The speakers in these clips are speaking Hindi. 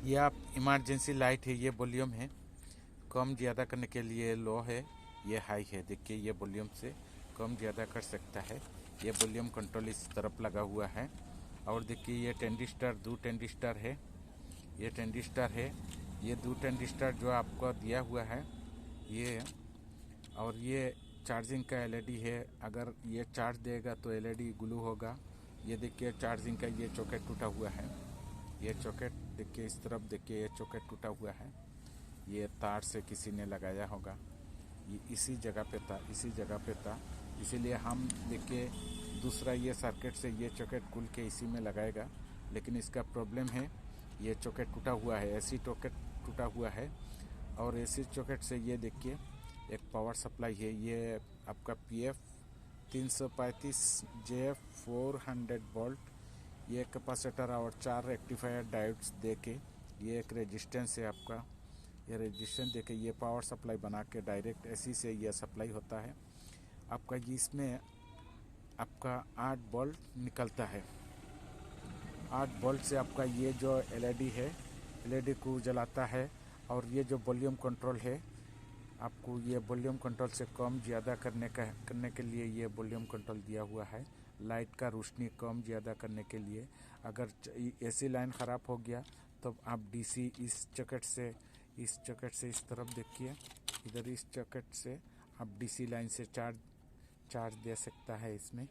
ये आप इमरजेंसी लाइट है, ये वॉल्यूम है, कम ज़्यादा करने के लिए लो है, ये हाई है। देखिए ये वॉल्यूम से कम ज़्यादा कर सकता है। ये वॉल्यूम कंट्रोल इस तरफ लगा हुआ है। और देखिए ये टेंडिस्टर, दो टेंडिस्टर है, ये टेंडिस्टर है, ये दो टेंडिस्टर जो आपको दिया हुआ है ये। और ये चार्जिंग का एलईडी है, अगर ये चार्ज देगा तो एलईडी ग्लू होगा। ये देखिए चार्जिंग का ये चॉकेट टूटा हुआ है, ये चॉकेट देखिए, इस तरफ देखिए ये चॉकेट टूटा हुआ है, ये तार से किसी ने लगाया होगा, ये इसी जगह पे था, इसी जगह पे था। इसीलिए हम देखिए दूसरा ये सर्किट से ये चॉकेट खुल के इसी में लगाएगा, लेकिन इसका प्रॉब्लम है ये चॉकेट टूटा हुआ है, ऐसी चॉकेट टूटा हुआ है। और ऐसी चॉकेट से ये देखिए एक पावर सप्लाई है, ये आपका PF 335J400 वोल्ट, ये कैपेसिटर और 4 रेक्टिफायर डायोड्स दे के, ये एक रेजिस्टेंस है आपका, ये रेजिस्टेंस दे के ये पावर सप्लाई बना के डायरेक्ट एसी से ये सप्लाई होता है आपका। इसमें आपका 8 वोल्ट निकलता है, 8 वोल्ट से आपका ये जो एलईडी है, एलईडी को जलाता है। और ये जो वॉल्यूम कंट्रोल है, आपको ये वॉल्यूम कंट्रोल से कम ज़्यादा करने के लिए ये वॉल्यूम कंट्रोल दिया हुआ है। लाइट का रोशनी कम ज़्यादा करने के लिए, अगर एसी लाइन ख़राब हो गया तो आप डीसी इस चॉकेट से, इस चॉकेट से इस तरफ देखिए, इधर इस चॉकेट से आप डीसी लाइन से चार्ज दे सकता है, इसमें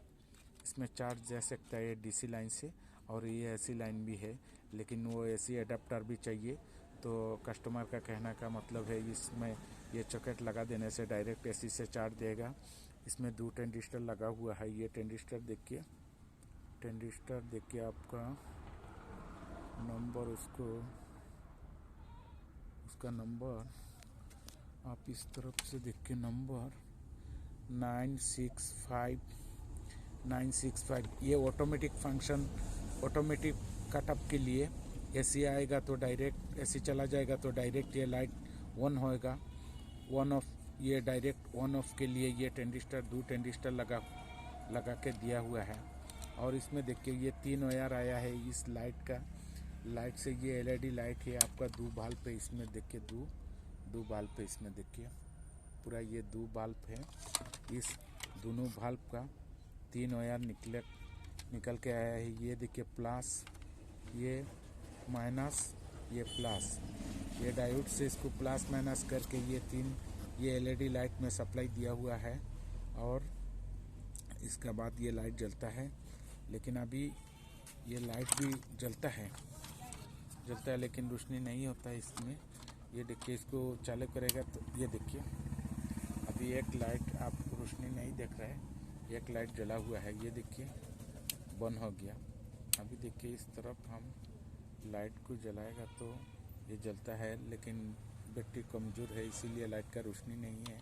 चार्ज दे सकता है ये डीसी लाइन से। और ये एसी लाइन भी है, लेकिन वो एसी अडेप्टर भी चाहिए। तो कस्टमर का कहने का मतलब है इसमें ये चॉकेट लगा देने से डायरेक्ट एसी से चार्ज देगा। इसमें 2 टेंडिस्टर लगा हुआ है, ये टेंडिस्टर देखिए, टेंडिस्टर देखिए आपका नंबर, उसका नंबर आप इस तरफ से देखिए, नंबर 965। ये ऑटोमेटिक फंक्शन, ऑटोमेटिक कटअप के लिए एसी आएगा तो डायरेक्ट एसी चला जाएगा तो डायरेक्ट ये लाइट ऑन होएगा, ऑन ऑफ। ये डायरेक्ट ऑन ऑफ के लिए ये टेंडिस्टर, 2 टेंडिस्टर लगा के दिया हुआ है। और इसमें देखिए ये 3 वायर आया है इस लाइट का, लाइट से ये एलईडी लाइट है आपका 2 बाल्ब पे, इसमें देखिए 2 बाल्ब पे, इसमें देखिए पूरा ये 2 बाल्ब है। इस दोनों बाल्ब का 3 वायर निकल के आया है। ये देखिए प्लस, ये माइनस, ये प्लस, ये डायोड से इसको प्लस माइनस करके ये एलईडी लाइट में सप्लाई दिया हुआ है। और इसके बाद ये लाइट जलता है, लेकिन अभी ये लाइट भी जलता है लेकिन रोशनी नहीं होता है इसमें। ये देखिए इसको चालू करेगा तो ये देखिए अभी एक लाइट आप रोशनी नहीं देख रहे हैं, एक लाइट जला हुआ है, ये देखिए बंद हो गया। अभी देखिए इस तरफ हम लाइट को जलाएगा तो ये जलता है, लेकिन बैटरी कमज़ोर है इसीलिए लाइट का रोशनी नहीं है।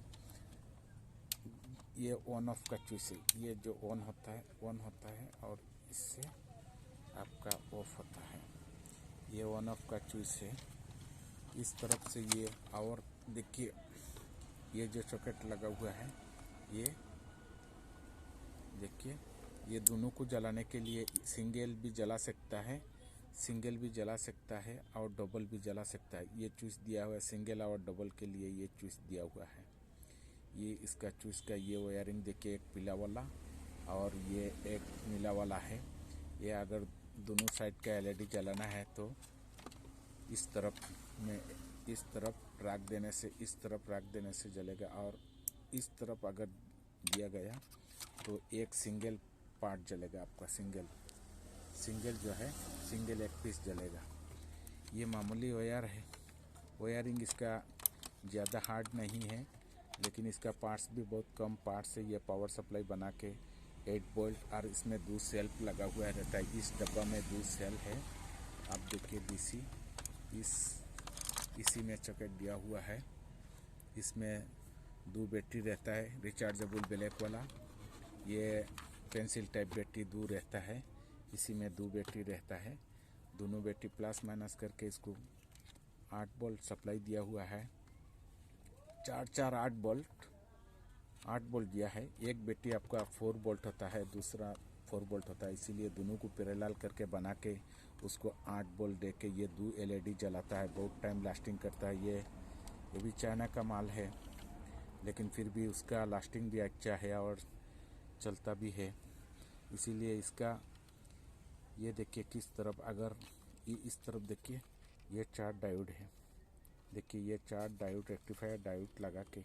ये ऑन ऑफ का चूस है, ये जो ऑन होता है और इससे आपका ऑफ होता है, ये ऑन ऑफ का चूस है। इस तरफ से ये, और देखिए ये जो सॉकेट लगा हुआ है, ये देखिए ये दोनों को जलाने के लिए सिंगल भी जला सकता है और डबल भी जला सकता है। ये चूस दिया हुआ है सिंगल और डबल के लिए, ये चूस दिया हुआ है। ये इसका चूस का ये वायरिंग देखिए, एक पीला वाला और ये एक नीला वाला है। ये अगर दोनों साइड का एलईडी जलाना है तो इस तरफ रख देने से, इस तरफ रख देने से जलेगा। और इस तरफ अगर दिया गया तो एक सिंगल पार्ट जलेगा आपका, सिंगल जो है, सिंगल एक पीस जलेगा। ये मामूली वायर है, वायरिंग इसका ज़्यादा हार्ड नहीं है, लेकिन इसका पार्ट्स भी बहुत कम पार्ट्स है। ये पावर सप्लाई बना के 8 वोल्ट, और इसमें 2 सेल्फ लगा हुआ रहता है। इस डब्बा में 2 सेल है, आप देखिए डीसी इसी में चॉकेट दिया हुआ है। इसमें 2 बैटरी रहता है, रिचार्जेबल ब्लैक वाला, ये पेंसिल टाइप बैटरी 2 रहता है, इसी में 2 बैटरी रहता है। दोनों बैटरी प्लस माइनस करके इसको 8 वोल्ट सप्लाई दिया हुआ है, 8 वोल्ट दिया है। एक बैटरी आपका 4 वोल्ट होता है, दूसरा 4 वोल्ट होता है, इसीलिए दोनों को पैरेलल करके बना के उसको 8 बोल्ट दे के ये 2 LED जलाता है, बहुत टाइम लास्टिंग करता है। ये भी चाइना का माल है, लेकिन फिर भी उसका लास्टिंग भी अच्छा है और चलता भी है। इसीलिए इसका ये देखिए किस तरफ, अगर ये इस तरफ देखिए, ये 4 डायोड है। देखिए ये 4 डायोड, रेक्टिफायर डायोड लगा के,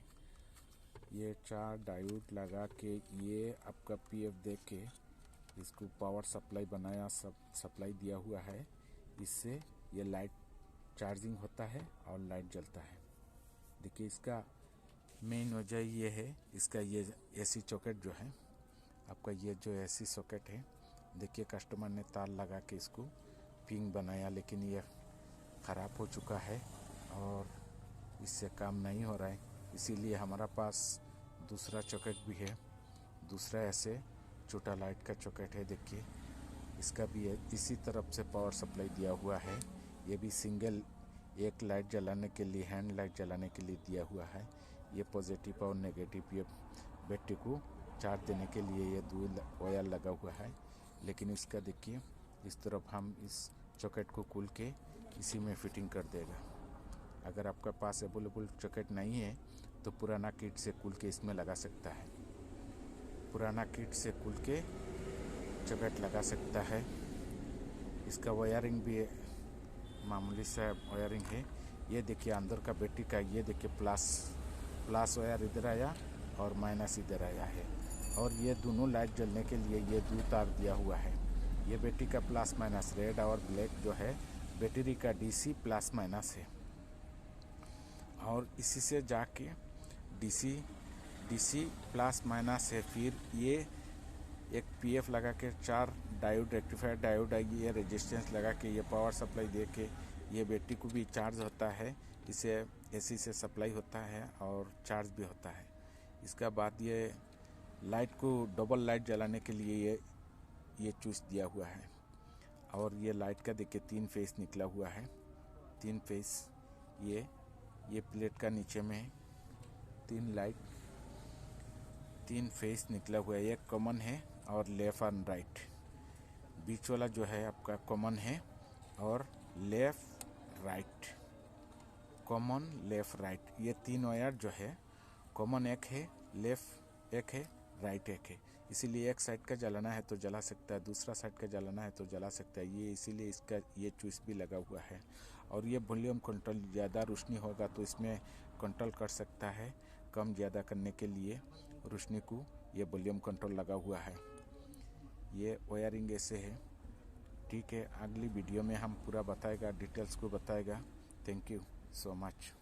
ये 4 डायोड लगा के ये आपका PF दे के इसको पावर सप्लाई बनाया, सब सप्लाई दिया हुआ है। इससे ये लाइट चार्जिंग होता है और लाइट जलता है। देखिए इसका मेन वजह ये है, इसका ये AC सॉकेट जो है आपका, ये जो AC सॉकेट है, देखिए कस्टमर ने तार लगा के इसको पिंग बनाया, लेकिन ये ख़राब हो चुका है और इससे काम नहीं हो रहा है। इसीलिए हमारा पास दूसरा सॉकेट भी है, दूसरा ऐसे छोटा लाइट का सॉकेट है। देखिए इसका भी है, इसी तरफ से पावर सप्लाई दिया हुआ है। ये भी सिंगल एक लाइट जलाने के लिए, हैंड लाइट जलाने के लिए दिया हुआ है। ये पॉजिटिव और नेगेटिव, ये बैटरी को चार्ज देने के लिए ये 2 वायर लगा हुआ है। लेकिन इसका देखिए इस तरफ हम इस सॉकेट को खोल के इसी में फिटिंग कर देगा। अगर आपका पास अवेलेबल सॉकेट नहीं है तो पुराना किट से खोल के इसमें लगा सकता है, पुराना किट से खोल के सॉकेट लगा सकता है। इसका वायरिंग भी मामूली सा वायरिंग है। ये देखिए अंदर का बैटरी का, ये देखिए प्लस वायर इधर आया और माइनस इधर आया है। और ये दोनों लाइट जलने के लिए ये 2 तार दिया हुआ है। ये बैटरी का प्लस माइनस, रेड और ब्लैक जो है बैटरी का DC प्लस माइनस है। और इसी से जाके DC प्लस माइनस है। फिर ये एक PF लगा के 4 डायोड, रेक्टिफायर डायोड है, ये रेजिस्टेंस लगा के ये पावर सप्लाई दे के ये बैटरी को भी चार्ज होता है। इसे AC से सप्लाई होता है और चार्ज भी होता है। इसका बाद ये लाइट को डबल लाइट जलाने के लिए ये चूस दिया हुआ है। और ये लाइट का देखिए 3 फेस निकला हुआ है, 3 फेस। ये प्लेट का नीचे में 3 लाइट, 3 फेस निकला हुआ है। एक कॉमन है और लेफ्ट एंड राइट, बीच वाला जो है आपका कॉमन है और left right, common left right. ये 3 वायर जो है कॉमन एक है, लेफ्ट एक है, राइट एक है। इसीलिए एक साइड का जलाना है तो जला सकता है, दूसरा साइड का जलाना है तो जला सकता है। ये इसीलिए इसका ये चूस भी लगा हुआ है। और ये वॉल्यूम कंट्रोल, ज़्यादा रोशनी होगा तो इसमें कंट्रोल कर सकता है। कम ज़्यादा करने के लिए रोशनी को ये वॉल्यूम कंट्रोल लगा हुआ है। ये वायरिंग ऐसे है। ठीक है, अगली वीडियो में हम पूरा बताएगा, डिटेल्स को बताएगा। Thank you so much.